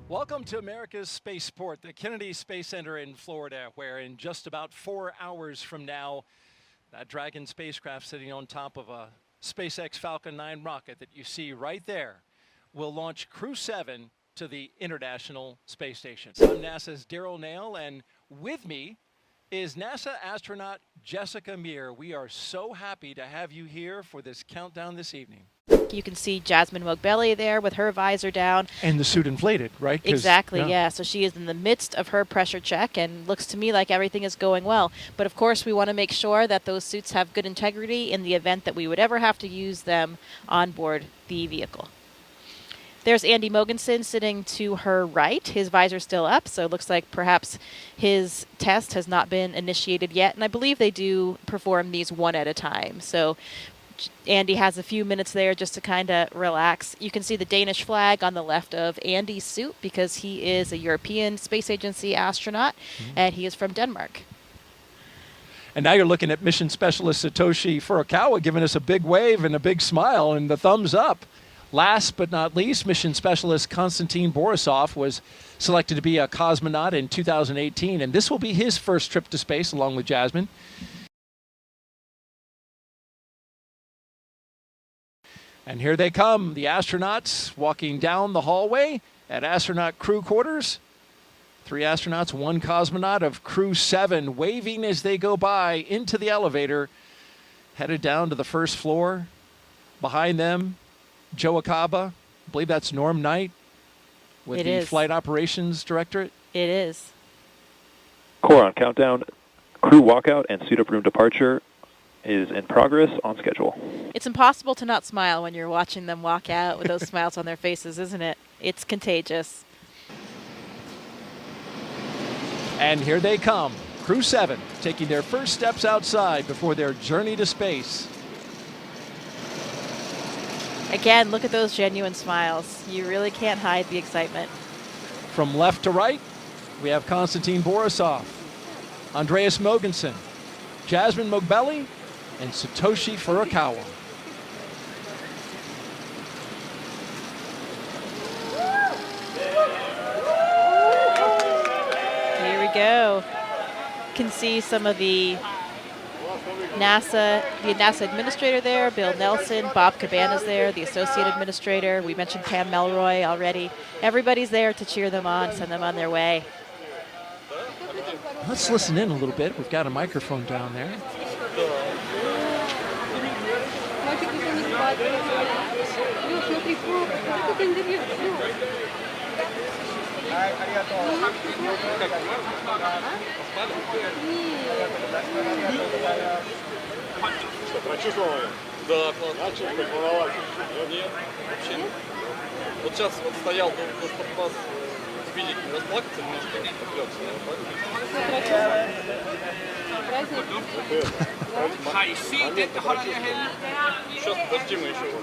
Welcome to America's spaceport, the Kennedy Space Center in Florida, where in just about 4 hours from now, that Dragon spacecraft sitting on top of a SpaceX Falcon 9 rocket that you see right there will launch Crew-7 to the International Space Station. I'm NASA's Daryl Nail, and with me is NASA astronaut Jessica Meir. We are so happy to have you here for this countdown this evening. You can see Jasmin Moghbeli there with her visor down. And the suit inflated, right? Exactly, yeah. So she is in the midst of her pressure check, and looks to me like everything is going well. But of course, we want to make sure that those suits have good integrity in the event that we would ever have to use them on board the vehicle. There's Andy Mogensen sitting to her right. His visor's still up, so it looks like perhaps his test has not been initiated yet. And I believe they do perform these one at a time. So Andy has a few minutes there just to kind of relax. You can see the Danish flag on the left of Andy's suit because he is a European Space Agency astronaut, and he is from Denmark. And now you're looking at mission specialist Satoshi Furukawa giving us a big wave and a big smile and the thumbs up. Last but not least, mission specialist Konstantin Borisov was selected to be a cosmonaut in 2018, and this will be his first trip to space along with Jasmin. And here they come, the astronauts walking down the hallway at astronaut crew quarters. 3 astronauts, 1 cosmonaut of Crew-7 waving as they go by into the elevator, headed down to the first floor. Behind them, Joe Akaba, I believe that's Norm Knight with the Flight Operations Directorate. It is. Core on countdown. Crew walkout and suit up room departure is in progress on schedule. It's impossible to not smile when you're watching them walk out with those smiles on their faces, isn't it? It's contagious. And here they come, Crew-7, taking their first steps outside before their journey to space. Again, look at those genuine smiles. You really can't hide the excitement. From left to right, we have Konstantin Borisov, Andreas Mogensen, Jasmin Moghbeli, and Satoshi Furukawa. Here we go. You can see some of the NASA administrator there, Bill Nelson, Bob Cabana's there, the associate administrator. We mentioned Pam Melroy already. Everybody's there to cheer them on, send them on their way. Let's listen in a little bit. We've got a microphone down there. Вот сейчас вот стоял, чтобы вас видеть, расплакаться немножко,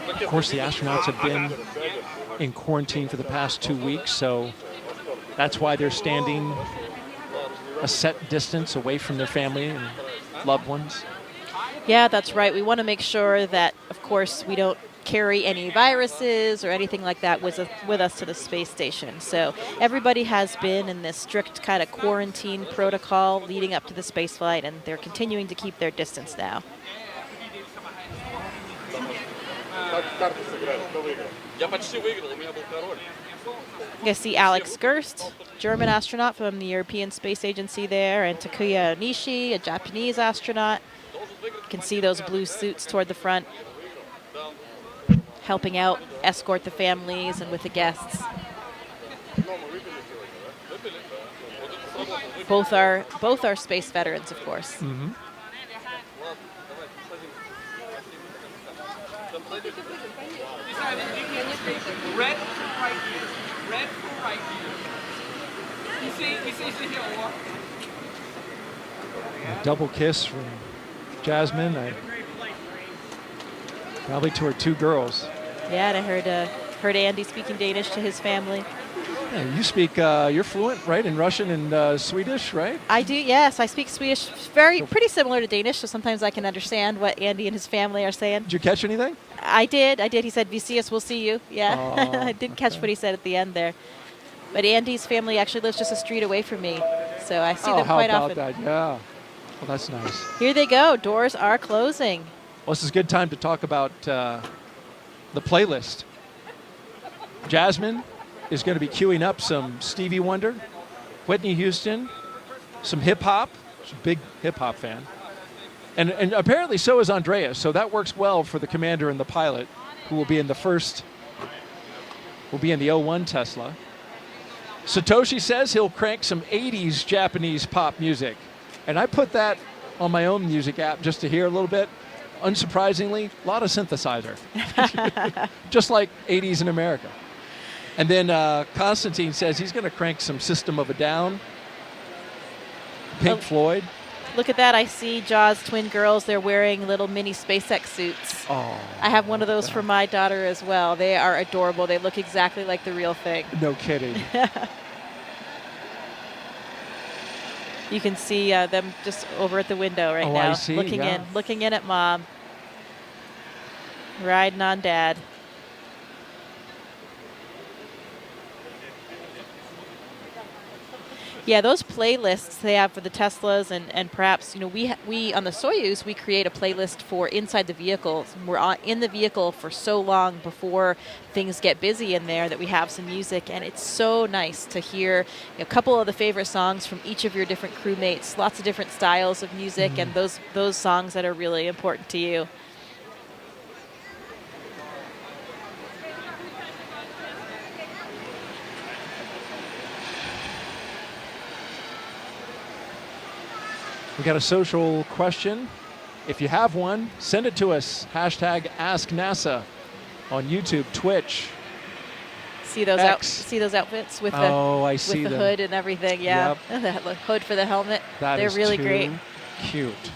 Of course, the astronauts have been in quarantine for the past 2 weeks, so that's why they're standing a set distance away from their family and loved ones. Yeah, that's right. We want to make sure that, of course, we don't carry any viruses or anything like that with us to the space station. So everybody has been in this strict kind of quarantine protocol leading up to the space flight, and they're continuing to keep their distance now. Как карты сыграли, кто выиграл? Я почти выиграл, у меня был король. You guys see Alex Gerst, German astronaut from the European Space Agency there, and Takuya Onishi, a Japanese astronaut. You can see those blue suits toward the front, helping out, escort the families and with the guests. Both are space veterans, of course. Mm-hmm. Red for right here. Red for right here. You see here. A double kiss from Jasmin, probably to her 2 girls. Yeah, and I heard Andy speaking Danish to his family. Yeah, you speak, you're fluent, right, in Russian and Swedish, right? I do, yes. I speak Swedish, pretty similar to Danish, so sometimes I can understand what Andy and his family are saying. Did you catch anything? I did. He said, "We see us, we'll see you." Yeah, Oh, I did catch okay. what he said at the end there. But Andy's family actually lives just a street away from me, so I see them how quite about often. that? Yeah. Well, that's nice. Here they go. Doors are closing. Well, this is a good time to talk about the playlist. Jasmin is going to be queuing up some Stevie Wonder, Whitney Houston, some hip-hop. She's a big hip-hop fan. And apparently so is Andreas, so that works well for the commander and the pilot, who will be in the 01 Tesla. Satoshi says he'll crank some 80s Japanese pop music. And I put that on my own music app just to hear a little bit. Unsurprisingly, a lot of synthesizer. Just like 80s in America. And then Konstantin says he's going to crank some System of a Down, Pink Floyd. Look at that. I see Jaws twin girls. They're wearing little mini SpaceX suits. Oh, I have one of those for my daughter as well. They are adorable. They look exactly like the real thing. no kidding. You can see them just over at the window right now, I see, looking in at Mom, riding on Dad. Yeah, those playlists they have for the Teslas and perhaps, we on the Soyuz, we create a playlist for inside the vehicle. We're in the vehicle for so long before things get busy in there that we have some music, and it's so nice to hear a couple of the favorite songs from each of your different crewmates, lots of different styles of music, and those songs that are really important to you. We got a social question. If you have one, send it to us. #AskNASA on YouTube, Twitch. See those outfits with I see the them. hood and everything, yeah. And the hood for the helmet. They're really great. Cute.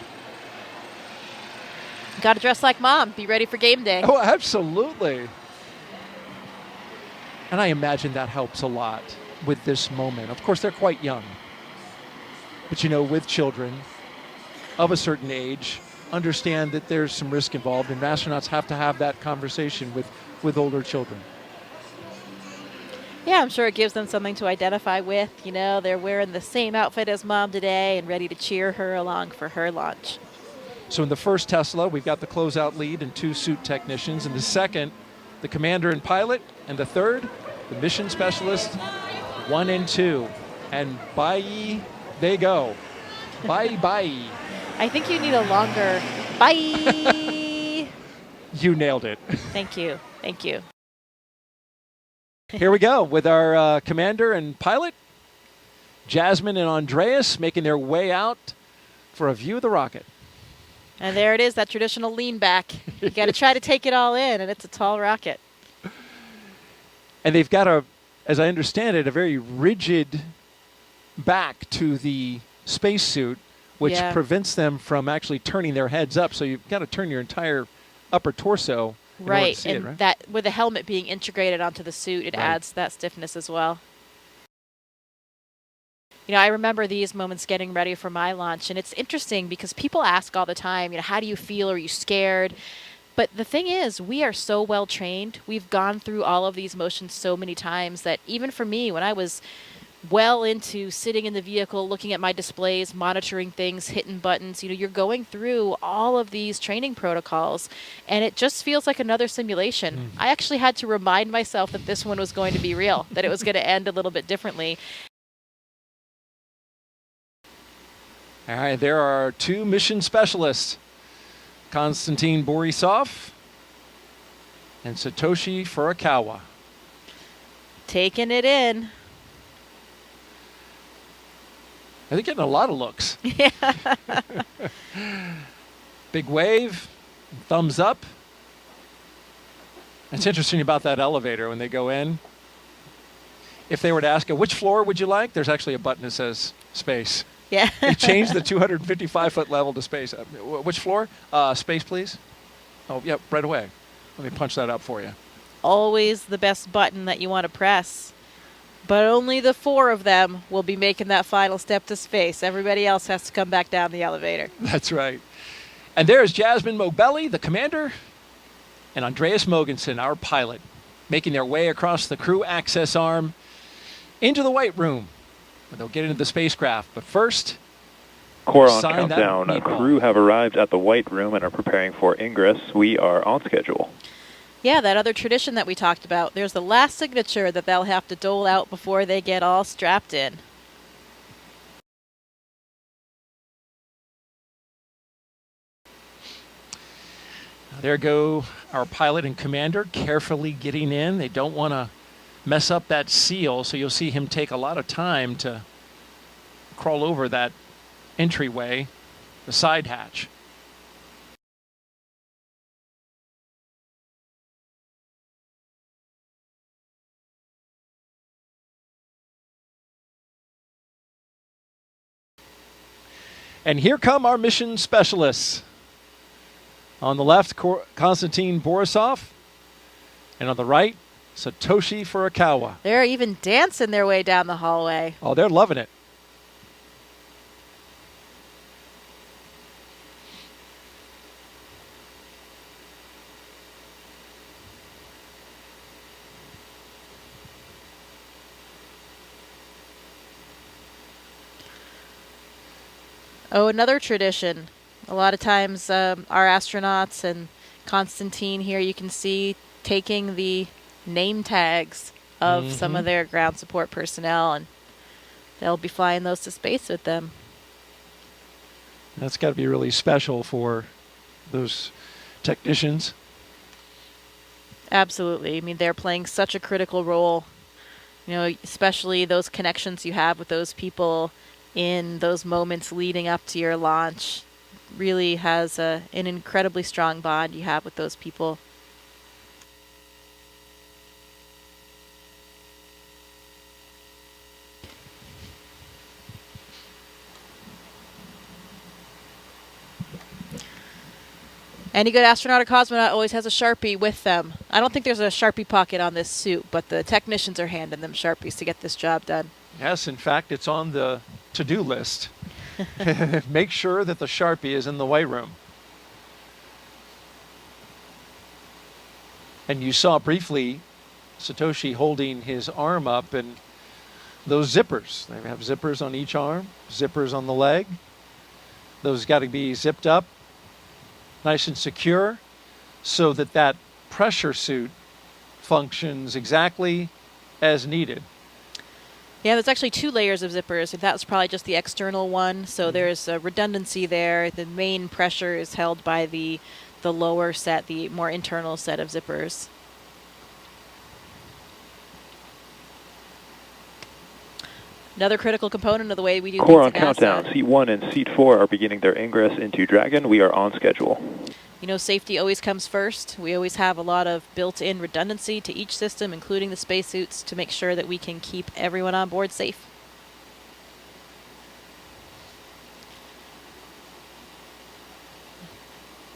Got to dress like Mom. Be ready for game day. Oh, absolutely. And I imagine that helps a lot with this moment. Of course, they're quite young. But, with children of a certain age, understand that there's some risk involved, and astronauts have to have that conversation with older children. Yeah, I'm sure it gives them something to identify with. They're wearing the same outfit as Mom today and ready to cheer her along for her launch. So in the first Tesla, we've got the closeout lead and 2 suit technicians. In the second, the commander and pilot. And the third, the mission specialist, 1 and 2. And bye, they go. Bye. I think you need a longer bye. You nailed it. Thank you. Here we go with our commander and pilot, Jasmin and Andreas, making their way out for a view of the rocket. And there it is, that traditional lean back. You got to try to take it all in, and it's a tall rocket. And they've got as I understand it, a very rigid back to the spacesuit, which prevents them from actually turning their heads up. So you've got to turn your entire upper torso in order to see it, right? That with the helmet being integrated onto the suit, it adds that stiffness as well. I remember these moments getting ready for my launch, and it's interesting because people ask all the time, how do you feel? Are you scared? But the thing is, we are so well trained. We've gone through all of these motions so many times that even for me, when I was well into sitting in the vehicle, looking at my displays, monitoring things, hitting buttons, you're going through all of these training protocols, and it just feels like another simulation. I actually had to remind myself that this one was going to be real, that it was going to end a little bit differently. All right, there are two mission specialists, Konstantin Borisov and Satoshi Furukawa. Taking it in. They're getting a lot of looks. Yeah. Big wave, thumbs up. It's interesting about that elevator when they go in. If they were to ask, which floor would you like? There's actually a button that says space. Yeah. They changed the 255-foot level to space. Which floor? Space, please. Oh, yep, right away. Let me punch that up for you. Always the best button that you want to press. But only the 4 of them will be making that final step to space. Everybody else has to come back down the elevator. That's right. And there's Jasmin Moghbeli, the commander, and Andreas Mogensen, our pilot, making their way across the crew access arm into the White Room, where they'll get into the spacecraft. But first, Core on sign that countdown. meatball. Crew have arrived at the White Room and are preparing for ingress. We are on schedule. Yeah, that other tradition that we talked about. There's the last signature that they'll have to dole out before they get all strapped in. There go our pilot and commander carefully getting in. They don't want to mess up that seal, so you'll see him take a lot of time to crawl over that entryway, the side hatch. And here come our mission specialists. On the left, Konstantin Borisov, and on the right, Satoshi Furukawa. They're even dancing their way down the hallway. Oh, they're loving it. Oh, another tradition. A lot of times our astronauts and Konstantin here, you can see taking the name tags of some of their ground support personnel, and they'll be flying those to space with them. That's got to be really special for those technicians. Absolutely. I mean, they're playing such a critical role, especially those connections you have with those people in those moments leading up to your launch. Really has an incredibly strong bond you have with those people. Any good astronaut or cosmonaut always has a Sharpie with them. I don't think there's a Sharpie pocket on this suit, but the technicians are handing them Sharpies to get this job done. Yes, in fact, it's on the to-do list. Make sure that the Sharpie is in the White Room. And you saw briefly Satoshi holding his arm up, and those zippers. They have zippers on each arm, zippers on the leg. Those got to be zipped up, nice and secure, so that that pressure suit functions exactly as needed. Yeah, there's actually 2 layers of zippers. That was probably just the external one, so there's a redundancy there. The main pressure is held by the lower set, the more internal set of zippers. Another critical component of the way we do Core on things at NASA. countdown. Seat 1 and Seat 4 are beginning their ingress into Dragon. We are on schedule. Safety always comes first. We always have a lot of built-in redundancy to each system, including the spacesuits, to make sure that we can keep everyone on board safe.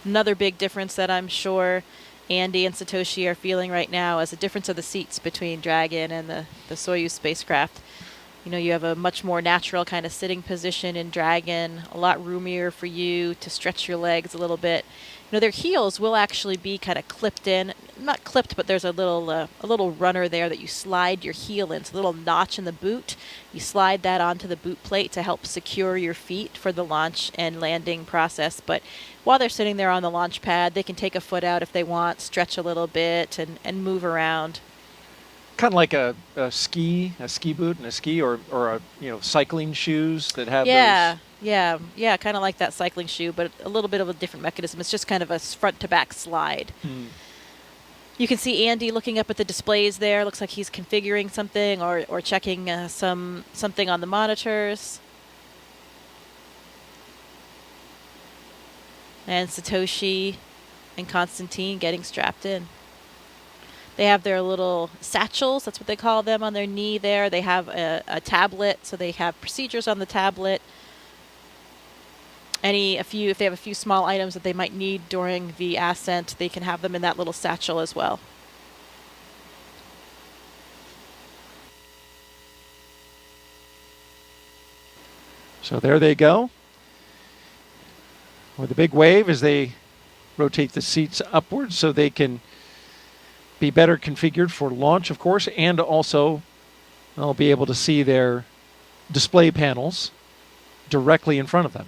Another big difference that I'm sure Andy and Satoshi are feeling right now is the difference of the seats between Dragon and the Soyuz spacecraft. You know, you have a much more natural kind of sitting position in Dragon, a lot roomier for you to stretch your legs a little bit. You know, their heels will actually be kind of clipped in, not clipped, but there's a little runner there that you slide your heel in. It's a little notch in the boot. You slide that onto the boot plate to help secure your feet for the launch and landing process. But while they're sitting there on the launch pad, they can take a foot out if they want, stretch a little bit, and move around. Kind of like a ski boot and a ski, or a, you know, cycling shoes that have those. Yeah, kind of like that cycling shoe, but a little bit of a different mechanism. It's just kind of a front to back slide. You can see Andy looking up at the displays there. Looks like he's configuring something or checking something on the monitors. And Satoshi and Konstantin getting strapped in. They have their little satchels, that's what they call them, on their knee there. They have a tablet, so they have procedures on the tablet. If they have a few small items that they might need during the ascent, they can have them in that little satchel as well. So there they go. With a big wave as they rotate the seats upwards so they can be better configured for launch, of course, and also they'll be able to see their display panels directly in front of them.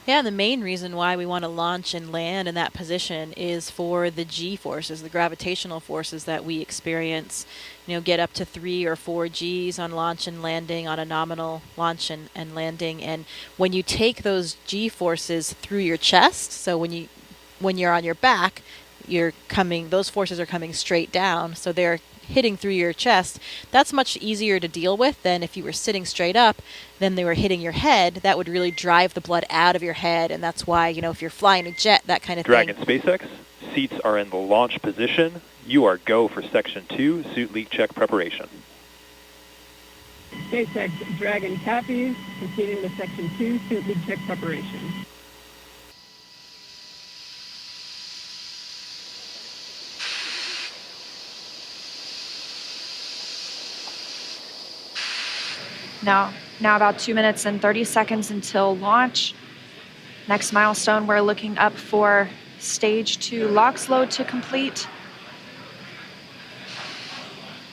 Yeah, and the main reason why we want to launch and land in that position is for the G forces, the gravitational forces that we experience. You know, get up to 3 or 4 Gs on launch and landing, on a nominal launch and landing. And when you take those G forces through your chest, so when you're on your back, those forces are coming straight down, so they're hitting through your chest. That's much easier to deal with than if you were sitting straight up, then they were hitting your head. That would really drive the blood out of your head, and that's why, you know, if you're flying a jet, that kind of Dragon thing. SpaceX, seats are in the launch position. You are go for Section 2, suit leak check preparation. SpaceX Dragon copies, proceeding to Section 2, suit leak check preparation. Now about 2 minutes and 30 seconds until launch. Next milestone, we're looking up for stage 2 LOX load to complete.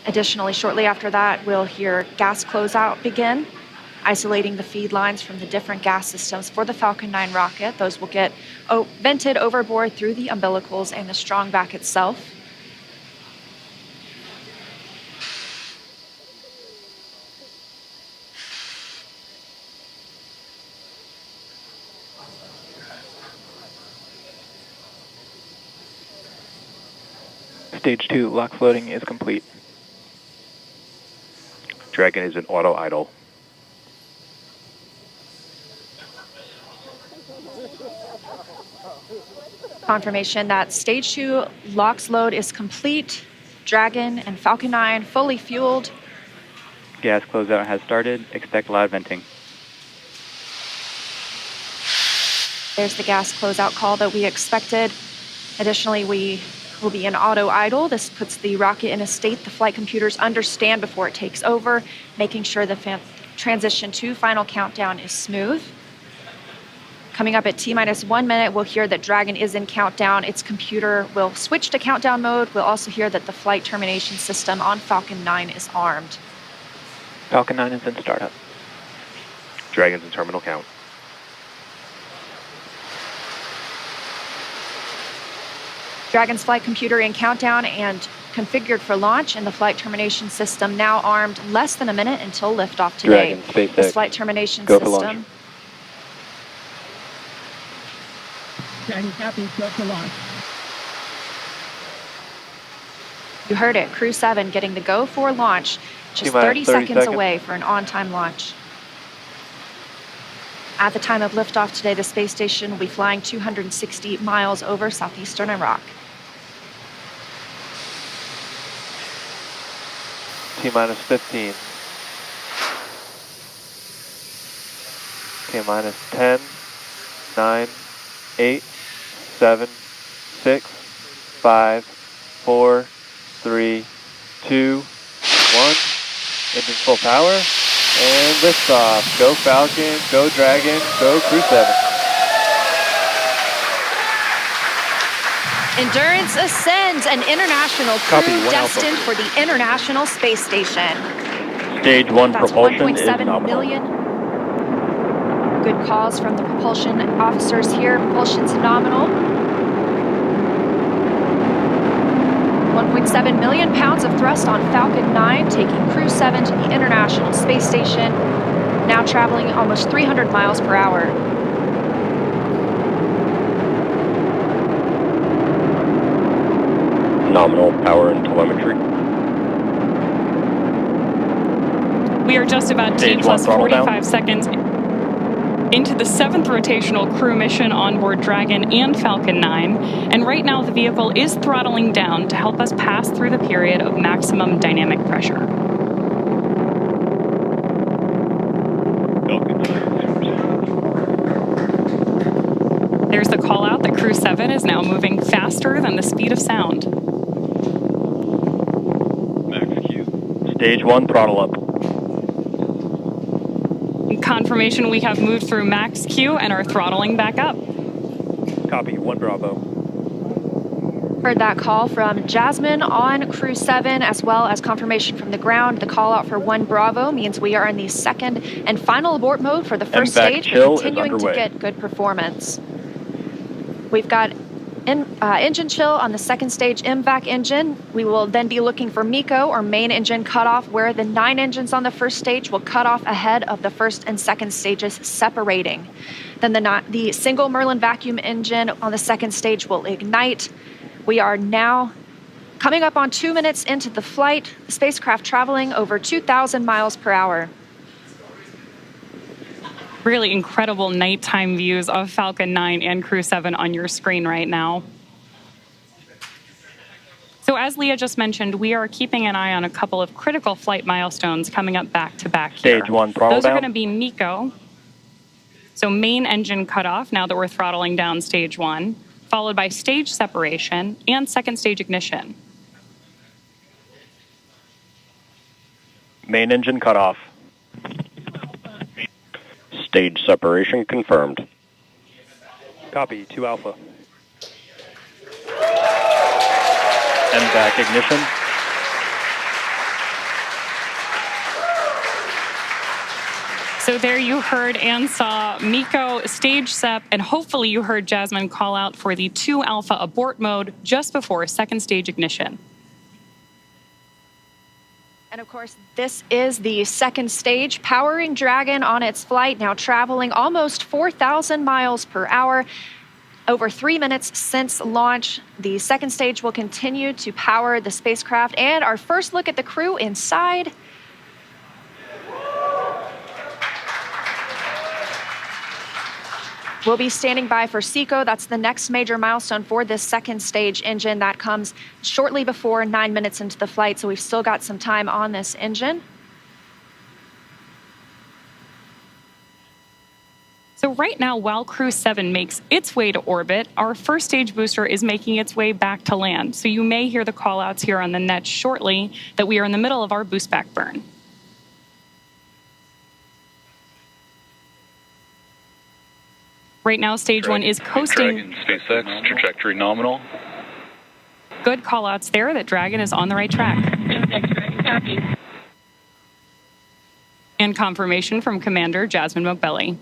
Additionally, shortly after that, we'll hear gas closeout begin, isolating the feed lines from the different gas systems for the Falcon 9 rocket. Those will get vented overboard through the umbilicals and the strong back itself. Stage 2 LOX loading is complete. Dragon is in auto idle. Confirmation that stage 2 LOX load is complete. Dragon and Falcon 9 fully fueled. Gas closeout has started. Expect loud venting. There's the gas closeout call that we expected. Additionally, we will be in auto idle. This puts the rocket in a state the flight computers understand before it takes over, making sure the transition to final countdown is smooth. Coming up at T-1 minute, we'll hear that Dragon is in countdown. Its computer will switch to countdown mode. We'll also hear that the flight termination system on Falcon 9 is armed. Falcon 9 is in startup. Dragon's in terminal count. Dragon's flight computer in countdown and configured for launch, and the flight termination system now armed. Less than a minute until liftoff today. Dragon, SpaceX, this flight termination go for system. launch. Dragon copies, go for launch. You heard it, Crew-7 getting the go for launch, just T-minus 30 seconds away for an on-time launch. At the time of liftoff today, the space station will be flying 260 miles over southeastern Iraq. T-minus 15. T-minus 10, 9, 8, 7, 6, 5, 4, 3, 2, 1. Engines full power. And liftoff. Go Falcon, go Dragon, go Crew-7. Endurance ascends, an international crew Copy, 1 destined Alpha. for the International Space Station. Stage 1 That's propulsion is 1.7 nominal. million. Good calls from the propulsion officers here. Propulsion's nominal. 1.7 million pounds of thrust on Falcon 9, taking Crew-7 to the International Space Station, now traveling almost 300 miles per hour. Nominal power and telemetry. We are just about T Stage plus 1 throttle down. 45 seconds into the 7th rotational crew mission on board Dragon and Falcon 9, and right now the vehicle is throttling down to help us pass through the period of maximum dynamic pressure. There's the call out that Crew-7 is now moving faster than the speed of sound. Max Q. Stage 1 throttle up. Confirmation we have moved through max Q and are throttling back up. Copy, 1 Bravo. Heard that call from Jasmin on Crew-7, as well as confirmation from the ground. The call out for 1 Bravo means we are in the second and final abort mode for the first MVAC stage, chill but is continuing to underway. get good performance. We've got engine chill on the second stage MVAC engine. We will then be looking for MECO, or main engine cutoff, where the 9 engines on the first stage will cut off ahead of the first and second stages, separating. Then the single Merlin vacuum engine on the second stage will ignite. We are now coming up on 2 minutes into the flight, the spacecraft traveling over 2,000 miles per hour. Really incredible nighttime views of Falcon 9 and Crew-7 on your screen right now. So as Leah just mentioned, we are keeping an eye on a couple of critical flight milestones coming up back to back here. Stage 1 throttle Those down. are going to be MECO, so main engine cutoff now that we're throttling down stage 1, followed by stage separation and second stage ignition. Main engine cutoff. Stage separation confirmed. Copy, 2 Alpha. MVAC ignition. So there you heard and saw MECO, stage sep, and hopefully you heard Jasmin call out for the 2 Alpha abort mode just before second stage ignition. And of course, this is the second stage, powering Dragon on its flight, now traveling almost 4,000 miles per hour. Over 3 minutes since launch, the second stage will continue to power the spacecraft. And our first look at the crew inside. We'll be standing by for SECO. That's the next major milestone for this second stage engine. That comes shortly before 9 minutes into the flight, so we've still got some time on this engine. So right now, while Crew-7 makes its way to orbit, our first stage booster is making its way back to land. So you may hear the call-outs here on the net shortly that we are in the middle of our boost back burn. Right now, stage 1 is coasting. Dragon, SpaceX, trajectory nominal. Good call-outs there that Dragon is on the right track. And confirmation from Commander Jasmin Moghbeli.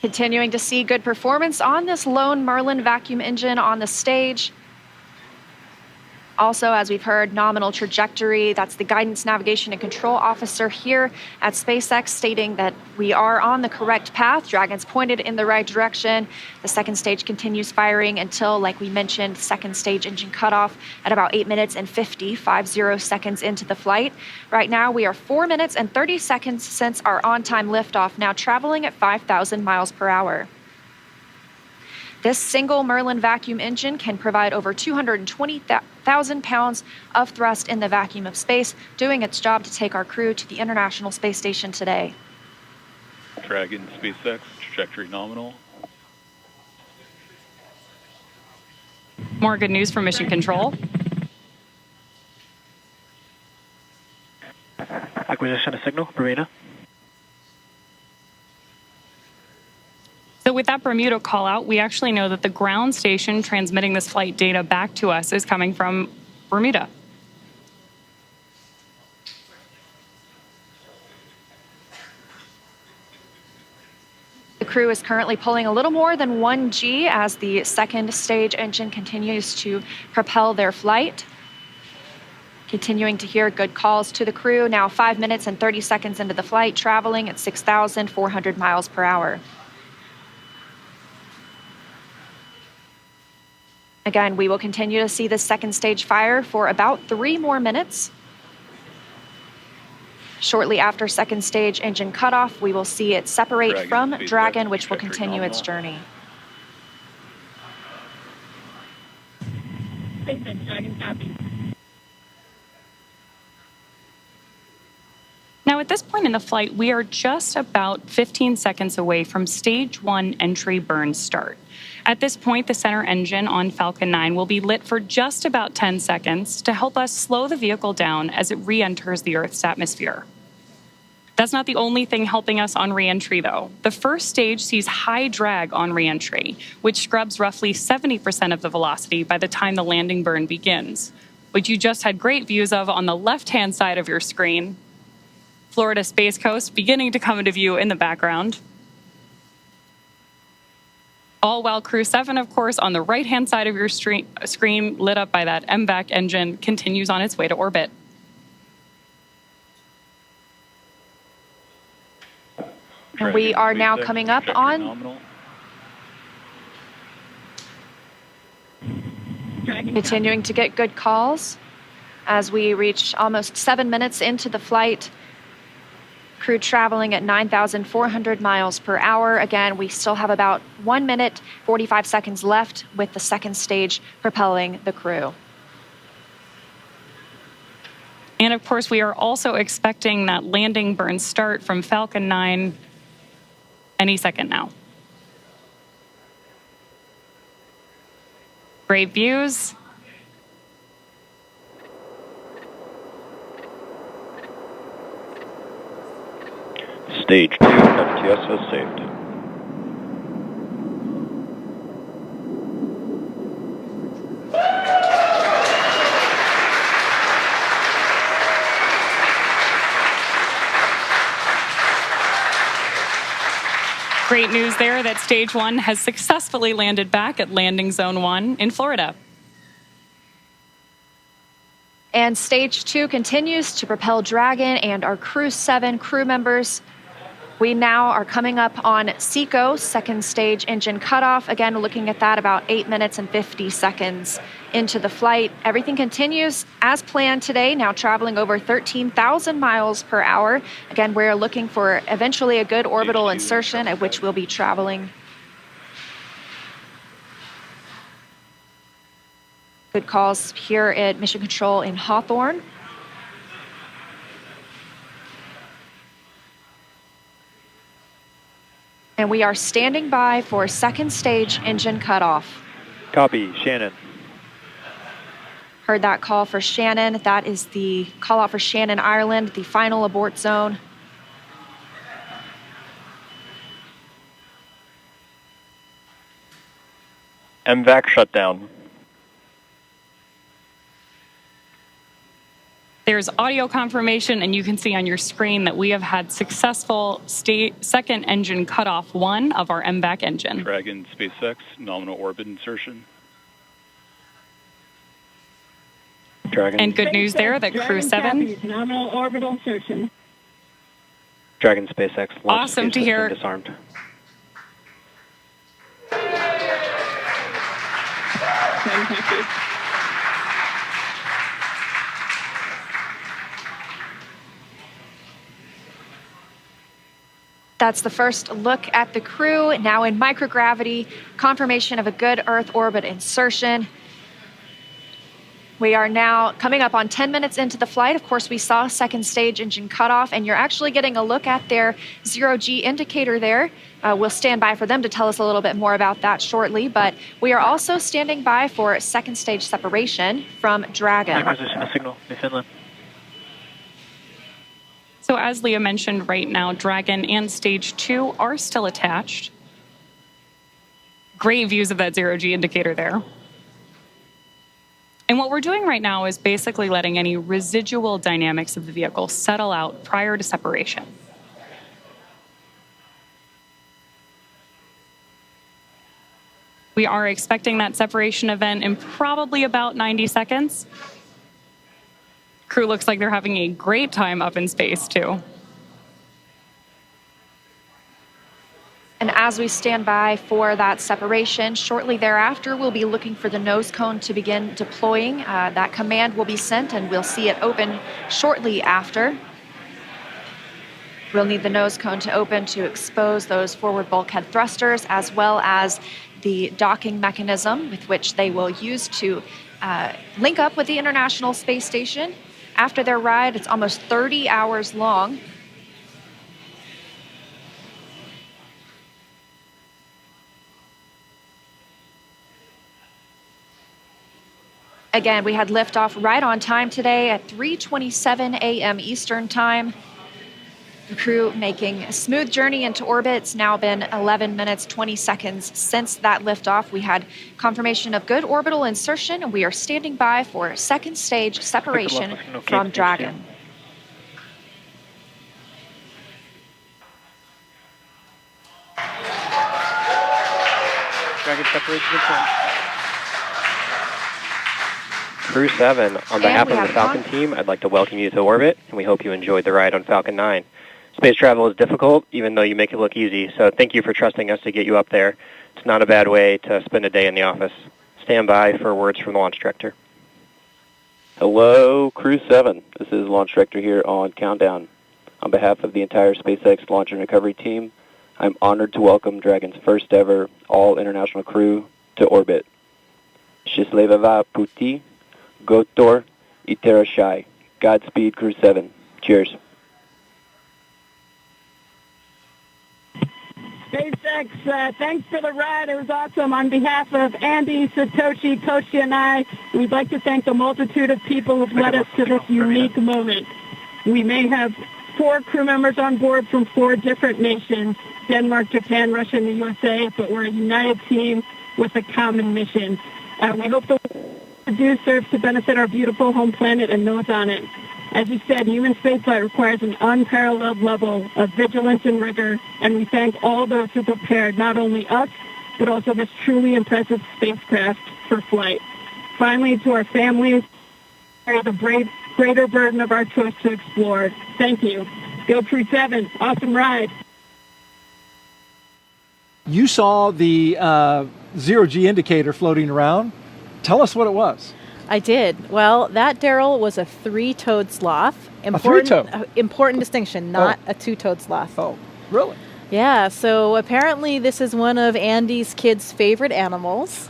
Continuing to see good performance on this lone Merlin vacuum engine on the stage. Also, as we've heard, nominal trajectory. That's the guidance, navigation, and control officer here at SpaceX stating that we are on the correct path. Dragon's pointed in the right direction. The second stage continues firing until, like we mentioned, second stage engine cutoff at about 8 minutes and 50 seconds into the flight. Right now, we are 4 minutes and 30 seconds since our on-time liftoff, now traveling at 5,000 miles per hour. This single Merlin vacuum engine can provide over 220,000 pounds of thrust in the vacuum of space, doing its job to take our crew to the International Space Station today. Dragon, SpaceX, trajectory nominal. More good news from Mission Control. Acquisition of signal, Bermuda. So with that Bermuda call out, we actually know that the ground station transmitting this flight data back to us is coming from Bermuda. The crew is currently pulling a little more than 1G as the second stage engine continues to propel their flight. Continuing to hear good calls to the crew, now 5 minutes and 30 seconds into the flight, traveling at 6,400 miles per hour. Again, we will continue to see the second stage fire for about 3 more minutes. Shortly after second stage engine cutoff, we will see it separate from Dragon, which will continue its journey. SpaceX Dragon copy. Now, at this point in the flight, we are just about 15 seconds away from stage 1 entry burn start. At this point, the center engine on Falcon 9 will be lit for just about 10 seconds to help us slow the vehicle down as it re-enters the Earth's atmosphere. That's not the only thing helping us on re-entry, though. The first stage sees high drag on re-entry, which scrubs roughly 70% of the velocity by the time the landing burn begins, which you just had great views of on the left-hand side of your screen. Florida Space Coast beginning to come into view in the background. All while Crew-7, of course, on the right-hand side of your screen, lit up by that MVAC engine, continues on its way to orbit. And we are now coming up on Nominal. continuing to get good calls as we reach almost 7 minutes into the flight. Crew traveling at 9,400 miles per hour. Again, we still have about 1 minute, 45 seconds left with the second stage propelling the crew. And of course, we are also expecting that landing burn start from Falcon 9 any second now. Great views. Stage 2 FTS has saved. Great news there that stage 1 has successfully landed back at landing zone 1 in Florida. And stage 2 continues to propel Dragon and our Crew-7 crew members. We now are coming up on SECO, second stage engine cutoff. Again, looking at that about 8 minutes and 50 seconds into the flight. Everything continues as planned today, now traveling over 13,000 miles per hour. Again, we're looking for eventually a good orbital insertion at which we'll be traveling. Good calls here at Mission Control in Hawthorne. And we are standing by for second stage engine cutoff. Copy, Shannon. Heard that call for Shannon. That is the call out for Shannon, Ireland, the final abort zone. MVAC shutdown. There's audio confirmation, and you can see on your screen that we have had successful second engine cutoff 1 of our MVAC engine. Dragon SpaceX nominal orbit insertion. Dragon. And good news there that Crew-7. Nominal orbital insertion. Dragon SpaceX launch Awesome to hear. Disarmed. Fantastic. That's the first look at the crew, now in microgravity, confirmation of a good Earth orbit insertion. We are now coming up on 10 minutes into the flight. Of course, we saw second stage engine cutoff, and you're actually getting a look at their zero-G indicator there. We'll stand by for them to tell us a little bit more about that shortly, but we are also standing by for second stage separation from Dragon. Acquisition of signal, Newfoundland. So as Leah mentioned, right now, Dragon and Stage 2 are still attached. Great views of that zero-G indicator there. And what we're doing right now is basically letting any residual dynamics of the vehicle settle out prior to separation. We are expecting that separation event in probably about 90 seconds. Crew looks like they're having a great time up in space, too. And as we stand by for that separation, shortly thereafter, we'll be looking for the nose cone to begin deploying. That command will be sent, and we'll see it open shortly after. We'll need the nose cone to open to expose those forward bulkhead thrusters, as well as the docking mechanism with which they will use to link up with the International Space Station. After their ride, it's almost 30 hours long. Again, we had liftoff right on time today at 3:27 a.m. Eastern Time. The crew making a smooth journey into orbit. It's now been 11 minutes, 20 seconds since that liftoff. We had confirmation of good orbital insertion, and we are standing by for second stage separation from Dragon. Dragon separation confirmed. Crew-7, on behalf of the Falcon team, I'd like to welcome you to orbit, and we hope you enjoyed the ride on Falcon 9. Space travel is difficult, even though you make it look easy, so thank you for trusting us to get you up there. It's not a bad way to spend a day in the office. Stand by for words from the launch director. Hello, Crew-7. This is Launch Director here on Countdown. On behalf of the entire SpaceX Launch and Recovery team, I'm honored to welcome Dragon's first ever all-international crew to orbit. Счастливого пути, Gotor, Iterashai. Godspeed, Crew-7. Cheers. SpaceX, thanks for the ride. It was awesome. On behalf of Andy, Satoshi, Koshi, and I, we'd like to thank the multitude of people who've led us to this unique moment. We may have 4 crew members on board from 4 different nations, Denmark, Japan, Russia, and the USA, but we're a united team with a common mission. We hope the do serves to benefit our beautiful home planet and those on it. As you said, human spaceflight requires an unparalleled level of vigilance and rigor, and we thank all those who prepared not only us, but also this truly impressive spacecraft for flight. Finally, to our families, carry the greater burden of our choice to explore. Thank you. Go Crew-7. Awesome ride. You saw the zero-G indicator floating around. Tell us what it was. I did. Well, that, Daryl, was a 3-toed sloth. Important distinction, not a 2-toed sloth. Oh, really? Yeah, so apparently this is one of Andy's kids' favorite animals.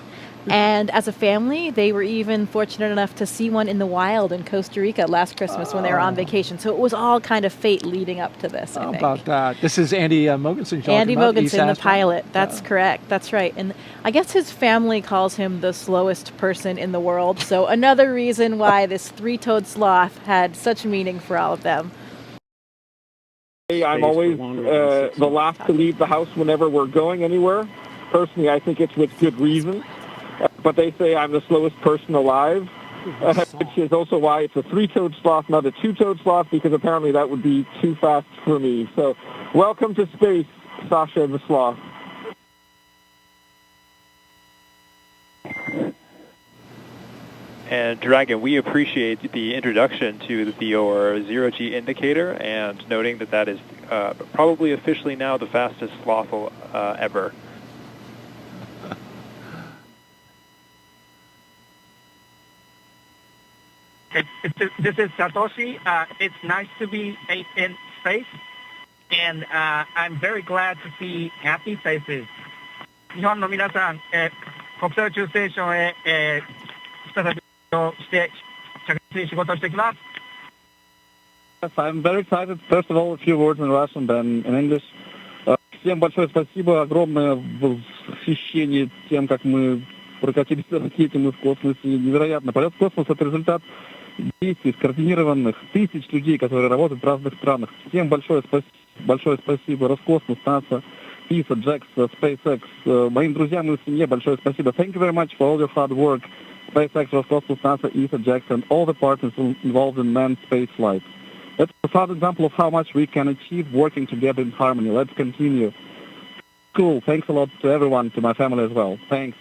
And as a family, they were even fortunate enough to see one in the wild in Costa Rica last Christmas when they were on vacation. So it was all kind of fate leading up to this, I think. How about that? This is Andy Mogensen. Andy Mogensen, the pilot. That's correct. That's right. And I guess his family calls him the slowest person in the world. So another reason why this 3-toed sloth had such meaning for all of them. I'm always the last to leave the house whenever we're going anywhere. Personally, I think it's with good reason. But they say I'm the slowest person alive, which is also why it's a 3-toed sloth, not a 2-toed sloth, because apparently that would be too fast for me. So welcome to space, Sasha the sloth. And Dragon, we appreciate the introduction to your zero-G indicator and noting that that is probably officially now the fastest sloth ever. This is Satoshi. It's nice to be in space, and I'm very glad to see happy faces. 日本の皆さん、国際宇宙ステーションへ、再びして着実に仕事をしてきます。 Yes, I'm very excited. First of all, a few words in Russian, then in English. Всем большое спасибо, огромное восхищение тем, как мы прокатились на ракете, мы в космосе. Невероятно. Полет в космос — это результат действий, скоординированных тысяч людей, которые работают в разных странах. Всем большое спасибо Roscosmos, NASA, ESA, JAXA, SpaceX. Моим друзьям и семье большое спасибо. Thank you very much for all your hard work. SpaceX, Roscosmos, NASA, ESA, JAXA, and all the partners involved in manned space flight. That's a proud example of how much we can achieve working together in harmony. Let's continue. Cool. Thanks a lot to everyone, to my family as well. Thanks.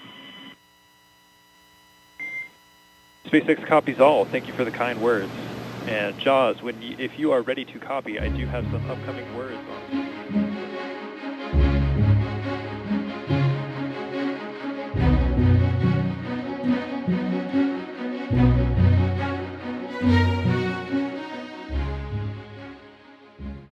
SpaceX copies all. Thank you for the kind words. And Jaws, if you are ready to copy, I do have some upcoming words on